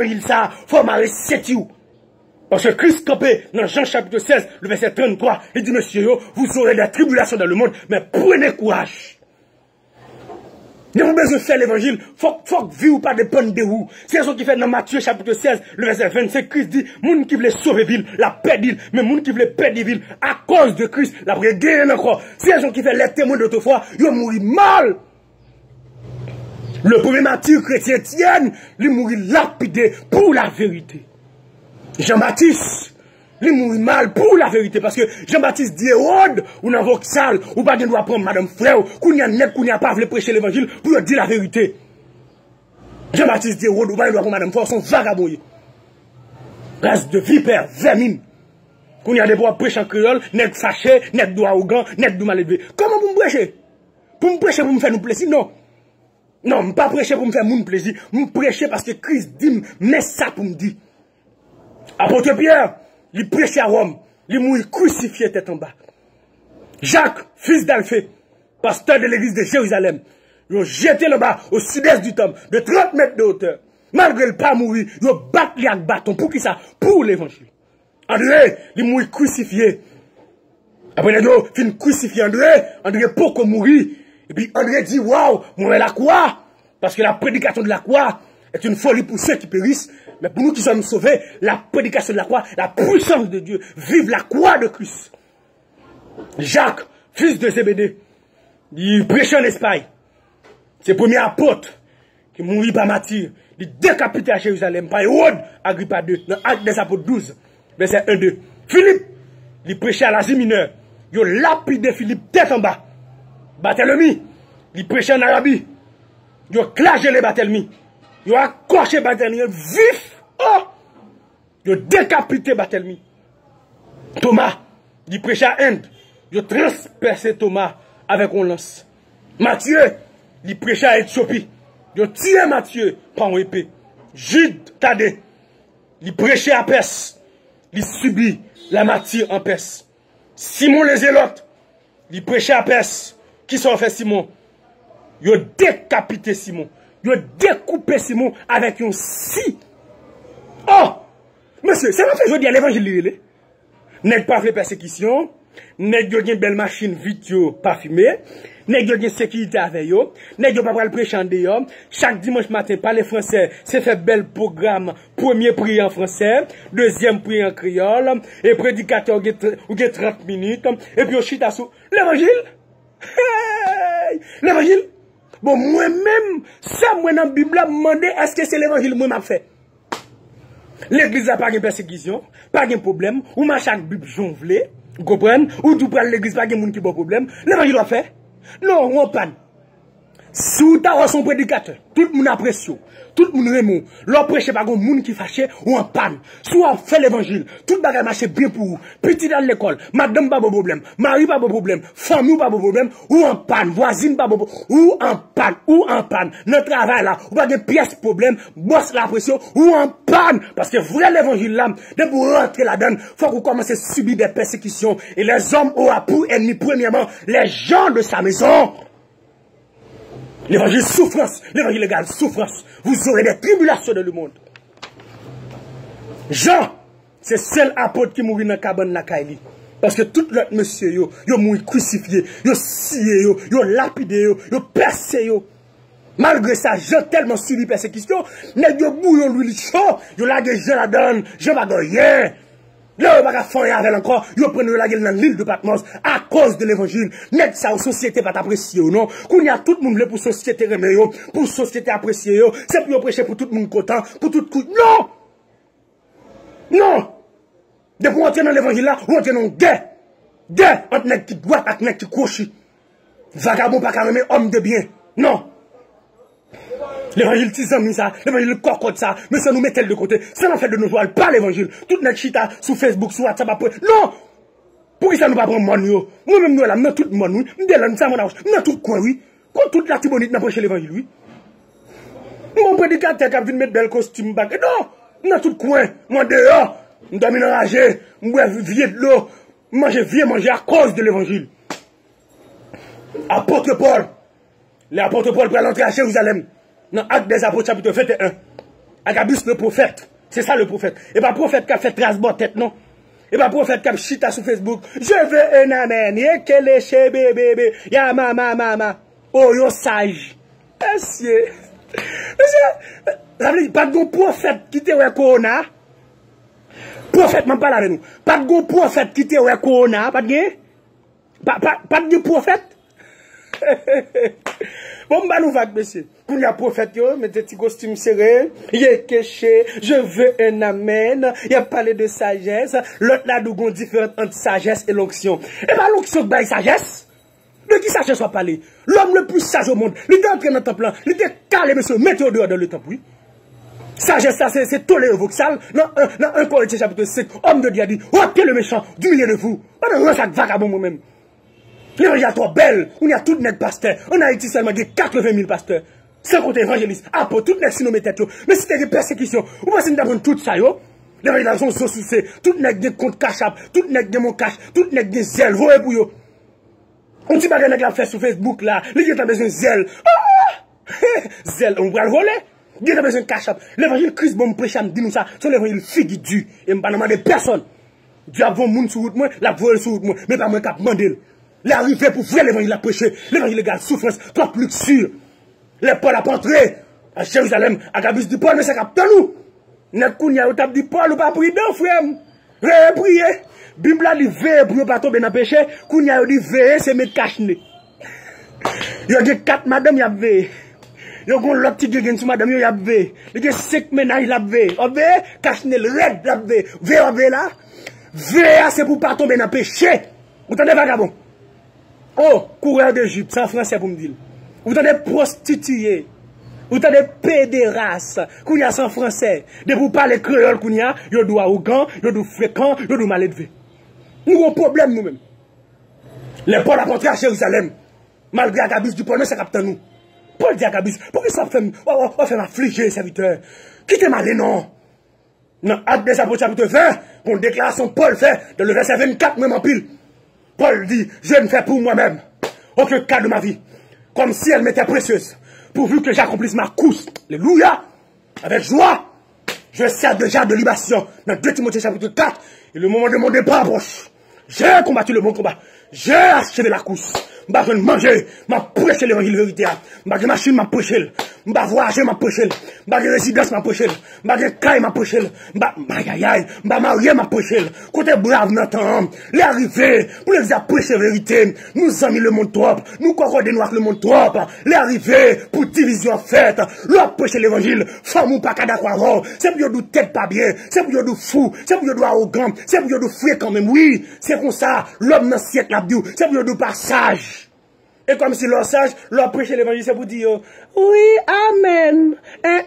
il ça, faut m'arrêter c'est you. Parce que Christ campé dans Jean chapitre 16, le verset 33, il dit, monsieur, vous aurez des tribulations dans le monde, mais prenez courage. Nous avons besoin de faire l'évangile, faut que vie ou pas dépendre de vous. C'est ce qui fait dans Matthieu chapitre 16, le verset 25, Christ dit, moun qui veut sauver ville, la paix d'île, mais moun qui veut perdre ville, à cause de Christ, la guerre encore. C'est ce qui fait les témoins d'autrefois, ils ont mouru mal. Le premier martyr chrétien Étienne, il mourit lapidé pour la vérité. Jean-Baptiste, il mourit mal pour la vérité. Parce que Jean-Baptiste dit, Hérode, ou dans votre salle, ou pas de droit prendre madame frère, qu'on y a net, qu'on y a pas voulu prêcher l'évangile, pour dire la vérité. Jean-Baptiste dit, Hérode, ou pas de droit prendre madame frère, sont vagabonds. Race de vipère, vermine. Qu'on y a des bois prêcher en créole, net fâché, net doigt au gant, net doigt mal élevé. Comment vous me prêchez? Pour me prêcher, pour me faire nous plaisir? Non. Non, je ne pas prêcher pour me faire mon plaisir. Je prêcher parce que Christ dit, mais ça pour me dire. Apôtre Pierre, il prêchait à Rome. Il mourit crucifié tête en bas. Jacques, fils d'Alphée, pasteur de l'église de Jérusalem, il a jeté le bas au sud-est du temple, de 30 mètres de hauteur. Malgré le pas mourir, il a battu avec bâton. Pour qui ça? Pour l'évangile. André, il mourit crucifié. Après, il a fin crucifié André, pourquoi mourir? Et puis André dit, waouh, moi la croix, parce que la prédication de la croix est une folie pour ceux qui périssent, mais pour nous qui sommes sauvés, la prédication de la croix, la puissance de Dieu, vive la croix de Christ. Jacques, fils de Zébédée, il prêchait en Espagne. C'est le premier apôtre qui mourit par martyr, il décapité à Jérusalem par Hérode, Agrippa II, dans Actes des Apôtres 12, verset 1-2. Philippe, il prêchait à l'Asie mineure, il a lapidé Philippe tête en bas. Barthélemy, il prêchait en Arabie. Il a flagellé Barthélemy. Il a accroché Barthélemy vif. Oh! Il a décapité Barthélemy. Thomas, il prêchait à Inde. Il a transpercé Thomas avec un lance. Matthieu, il prêchait à Éthiopie. Il a tué Matthieu par une épée. Jude Thaddée, il prêchait à Perse. Il subit la martyre en Perse. Simon les Zélotes, il prêchait à Perse. Qui sont fait Simon? Ils ont décapité Simon. Ils ont découpé Simon avec un scie. Oh! Monsieur, c'est pas fait je dis à l'évangile. N'est pas fait persécution. N'est pas une belle machine vidéo parfumée. N'est pas une sécurité avec eux. N'est pas le prêcher en dehors. Chaque dimanche matin, parler français, c'est fait bel programme. Premier prix en français. Deuxième prix en créole. Et prédicateur, ou 30 minutes. Et puis, on chita sous l'évangile. Hey! L'évangile? Bon, moi-même, ça, moi, dans la Bible, je me demande, est-ce que c'est l'évangile que moi m'a fait? L'église n'a pas de persécution, pas de problème, ou ma chaque Bible jonglée, vous comprenez? Ou tout prend l'église, pas de monde qui a problème. L'évangile a fait? Non, on panne. Si vous avez son prédicateur, tout le monde apprécie, tout le monde aime, l'on prêche pas comme monde qui fâché ou en panne. Soit on fait l'évangile, tout le monde marche bien pour vous. Petit dans l'école, madame pas de problème, mari pas de problème, famille pas de problème, ou en panne, voisine pas de problème, ou en panne. Notre travail là, ou pas de pièce problème, bosse la pression, ou en panne. Parce que vrai l'évangile là, dès que vous rentrez là-dedans, faut que vous commencez à subir des persécutions. Et les hommes auront pour ennemis, premièrement, les gens de sa maison. L'évangile souffrance, l'évangile légal souffrance. Vous aurez des tribulations dans le monde. Jean, c'est seul apôtre qui mourit dans la cabane de la Kaili. Parce que tout l'autre monsieur, yo mourit crucifié, yo scié, yo lapidé, yo percé. Malgré ça, Jean tellement subi persécution, mais yo bouillon lui chaud, yo la Jean la donne, Jean va rien. Là, on va faire avec encore, ils prennent la gueule dans l'île de Patmos à cause de l'évangile. Net ça, la société va t'apprécier, non? Qu'on y a tout le monde pour société remet, pour société apprécier, c'est pour prêcher pour tout le monde content, pour tout le monde. Non! Non! Depuis qu'on entre dans l'évangile là, on entre dans guerre. Guerre entre nèg qui droite et nèg qui gauche. Vagabond pas carrément homme de bien. Non! L'évangile tizami ça, l'évangile cocotte ça, mais ça nous met tel de côté. Ça n'a fait de nos joies, pas l'évangile. Tout notre chita sur Facebook, sur WhatsApp après. Non! Pour que ça nous pas prendre mon yo? Moi-même nous là, nous tout le monde, nous, nous là, ça mon âge, nous tout coin, oui. Quand toute la tibonite n'a prêché l'évangile, oui. Mon prédicateur qui a venu mettre bel costume bac. Non! Nous tout coin, moi dehors, nous dormons enragés, nous vieux de l'eau, manger à cause de l'évangile. Apôtre Paul, l'apôtre Paul pour l'entrée à Jérusalem. Dans Actes des Apôtres chapitre 21. Agabus le prophète. C'est ça le prophète. Et pas prophète qui a fait trace tête, non. Et pas prophète qui a chita sur Facebook. Je veux un amen. Y'a quel éché bébé. Y'a mama. Oh, yo sage. Monsieur. Ça veut dire, pas de prophète qui te ouais corona. Prophète, m'en parle avec nous. Pas de prophète qui te ouais corona. Pas de prophète. Bon, bah nous vagues, monsieur. Pour les prophètes, mettez petit costume serré, il est caché, je veux un amen, il a parlé de sagesse, l'autre là, nous avons différence entre sagesse et l'onction. Et pas l'onction de sagesse. De qui sagesse va parler? L'homme le plus sage au monde, il était entré dans le temple, il était calé, monsieur, mettez au dehors dans le temple, oui. Sagesse, ça, c'est toléré voxal. Dans 1 Corinthiens chapitre 5, homme de Dieu a dit, ôtez le méchant du milieu de vous. Pas de sac vagabond moi-même. L'évangile est trop belle. On y a tout net pasteur. En Haïti seulement, il y a 80 000 pasteurs. Sans compter évangélistes. Après, tout net sinon mes têtes. Mais si t'as des persécutions, vous pensez que d'apprendre tout ça, yo? L'évangile a son souci. Tout net des comptes cachap. Tout net des mon cash. Tout net des zèle. Voyez pour yo. On dit pas que la fait sur Facebook là. Les gens ont besoin de zèle. Zèle, on va le voler. Dieu a besoin de cachap. L'évangile Christ, bon, prêche, me dit nous ça. C'est l'évangile figue du. Et me pas demander personne. Dieu a bon monde sur route, moi, la voile sur route, moi. Mais pas moi qui a demandé. L'arrivée pour vrai l'évangile a prêché. L'évangile égale souffrance, trop plus sûr. Les Paul a pas entré à Jérusalem. Agabus dit Paul, mais c'est capteur nous. Net kounya ou tap dit Paul ou pas prier d'un frère. Veillez prier. Bible a dit veillez pour ne pas tomber dans le péché. Kounya ou dit veillez, c'est mettre cache-nez. Il y a 4 madame, il y a veillé. Il y a l'autre petit gars sur madame, il y a veillé. Il y a 5 ménages, il y a veillé. On veille, cache-nez le red, il y a veillé. Veillez là. Veillez, c'est pour ne pas tomber dans le péché. Vous entendez vagabond? Oh, coureur d'Égypte, c'est en français pour me dire. Vous avez prostitué. Vous avez pédérasse. Qu'on y a sans français. De vous parler créole qu'on y a, yo doit arrogant, yo doit fréquent, yo doit mal élevé. Nous avons un problème nous-mêmes. Les Paul a rentré à Jérusalem. Malgré Agabus du Paul, c'est capteur nous. Paul dit Agabus, pourquoi ça fait m'affliger, serviteur? Quittez mal les noms. Dans Actes des Apôtres chapitre 20, pour une déclaration Paul fait, dans le verset 24, même en pile. Paul dit, je ne fais pour moi-même aucun cas de ma vie, comme si elle m'était précieuse, pourvu que j'accomplisse ma course. Alléluia, avec joie. Je sers déjà de libation. Dans 2 Timothée chapitre 4, et le moment de mon départ approche. J'ai combattu le bon combat. J'ai achevé la course. M'a je manger, m'a prêché l'évangile vérité. M'a de machine, m'a prêché. M'a voyagé, m'a prêché. M'a de résidence, m'a prêché. M'a de caille, m'a prêché. M'a marié, m'a prêché. Côté brave, Nathan, les arrivés, pour les prêcher vérité. Nous avons mis le monde trop. Nous corps des noirs le monde trop. Les arrivés, pour division faite. L'autre prêcher l'évangile. Femme ou pas qu'à d'accord. C'est pour nous tête pas bien. C'est pour nous fou. C'est pour nous arrogant. C'est pour nous fouet quand même. Oui, c'est comme ça. L'homme dans le siècle l'a dit. C'est pour nous pas sage. Et comme si leur sage, leur prêcher l'évangile, c'est pour dire, oui, amen.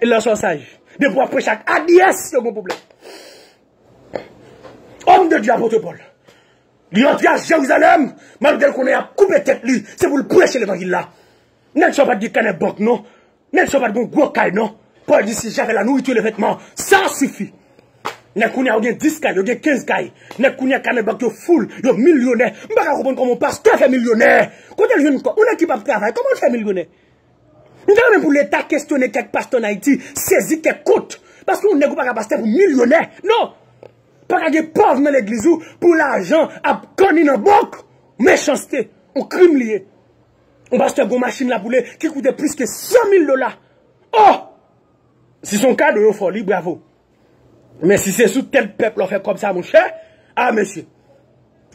Et leur sont sage. De pouvoir prêcher avec adiès, c'est mon problème. Homme de Dieu, apôtre Paul. Il entre à Jérusalem, malgré qu'on ait coupé tête lui, c'est pour le prêcher l'évangile là. N'est-ce pas dire qu'il y a une banque, non? N'est-ce pas dire gros caille, non? Paul dit, si j'avais la nourriture, les vêtements, ça suffit. N'est-ce qu'il y a 10 cailles, il y a 15 cailles. N'est-ce qu'il y a une banque full, il y a millionnaire. Je ne peux pas comprendre comment on pasteur fait millionnaire. Quand on est on est qui pas travailler, comment on fait millionnaire? Nous devons même pour l'État questionner quelques pasteurs en Haïti, saisir quelques côtes. Parce qu'on n'est pas pasteur pour millionnaire. Non! Pas qu'il y ait pauvres dans l'église pour l'argent à connu dans la banque. Méchanceté, on crime lié. On pasteur une machine là pour qui coûtait plus que 100 000 $. Oh! Si son cas de folie, bravo. Mais si c'est sous tel peuple on fait comme ça, mon cher, ah monsieur,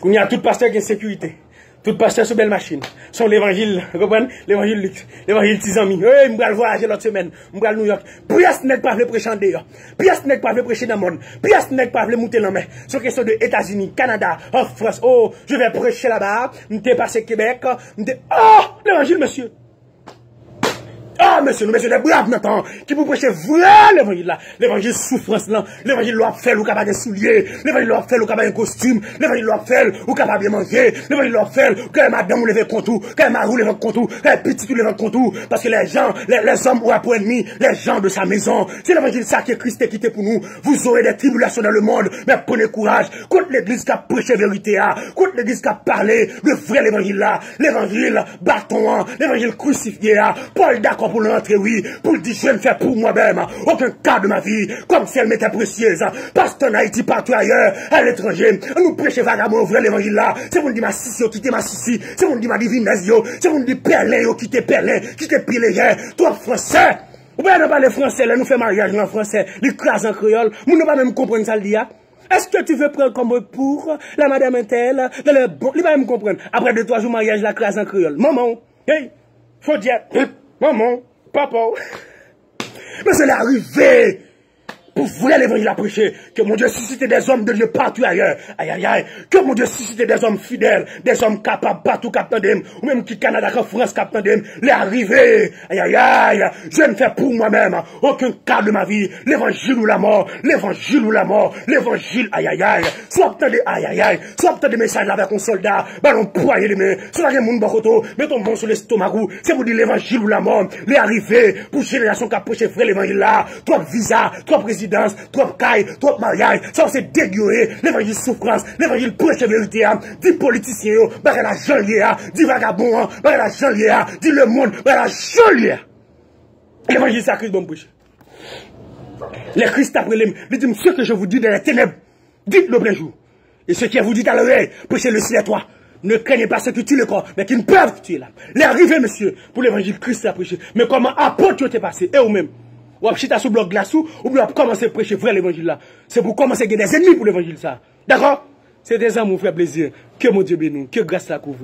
il y a tout pasteur qui a sécurité, tout pasteur sur belle machine, sont l'évangile, vous comprenez? L'évangile luxe, l'évangile 6 ans, je vais voyager l'autre semaine, je vais à New York, pièce n'est pas prêcher en dehors, pièce n'est pas prêcher dans le monde, pièce n'est pas monter dans la main, sur question de États-Unis, Canada, en France, oh, je vais prêcher là-bas, je vais passer Québec, oh, l'évangile monsieur. Ah, monsieur, nous, monsieur, des braves, Nathan, qui vous prêchez vrai l'évangile là, l'évangile souffrance là, l'évangile doit faire ou capable de souliers, l'évangile doit faire ou capable de costume, l'évangile doit faire ou capable de manger, l'évangile doit faire que madame ou lève contre tout, que marou lève contre tout, que petit ou lève contre tout, parce que les gens, les hommes ou à pour ennemi, les gens de sa maison, c'est l'évangile ça que Christ est quitté pour nous, vous aurez des tribulations dans le monde, mais prenez courage, contre l'église qui a prêché vérité là, contre l'église qui a parlé, le vrai l'évangile là, l'évangile bâton, l'évangile crucifié là, Paul d'accord pour rentrer, oui, pour dire je ne fais pour moi-même, aucun cas de ma vie, comme si elle m'était précieuse, parce qu'en Haïti, partout ailleurs, à l'étranger, nous prêchons vagabond, ouvrir l'évangile là, c'est vous dit ma sissi, quitter ma sissi, c'est vous dit ma divine, c'est vous dit Perlin, quitter Perlin, quitter Piléger, toi français, ou bien ne parler français, là, nous faisons mariage en français, les classes en créole, nous ne pas même comprendre ça, le dia. Est-ce que tu veux prendre comme pour la madame Intel, dans le bon, il va même comprendre. Après 2-3 jours mariage, la classe en créole. Maman, hey, faut dire, maman, papa. Mais c'est l'arrivée pour vouloir l'évangile à prêcher, que mon Dieu suscite des hommes de Dieu partout ailleurs. Aïe, aïe, aïe. Que mon Dieu suscite des hommes fidèles, des hommes capables partout captant d'eux, ou même qui Canada, qu'en France captant d'eux. Les arrivées. Aïe, aïe, aïe. Je ne fais pour moi-même aucun cas de ma vie. L'évangile ou la mort. L'évangile ou la mort. L'évangile, aïe, aïe, aïe. Soit obtenez, aïe, aïe, aïe. Soit obtenez des messages là avec un soldat. Ballon poigné les mains. Soit un monde bakoto. Mets ton bon sur l'estomac. C'est vous dire l'évangile ou la mort. Les arrivées. Pour génération qui a prêché frère l'évangile là. Trop visa, trop présidence, trop caille, trop mariage. Ça c'est dégueu. L'évangile souffrance. L'évangile prêche vérité. Dit politicien. Baga la janlier. Dit vagabond. Baga la janlier. Dit le monde. Baga la janlier. L'évangile c'est Christ bon prêche. Les Christ après les dit ce que je vous dis dans les ténèbres. Dites-le plein jour. Et ce qui vous dit à l'oreille, prêchez-le sur les toits. Ne craignez pas ceux qui tuent le corps, mais qui ne peuvent tuer l'âme. Les arrivés, monsieur, pour l'évangile Christ à prêcher. Mais comment apôtre t'es passé, et vous-même, ou à chita sous bloc glace ou bien commencer à prêcher vrai l'évangile là. C'est pour commencer à gagner des ennemis pour l'évangile ça. D'accord? C'est des amours, frère plaisir. Que mon Dieu bénisse, que grâce la couvre.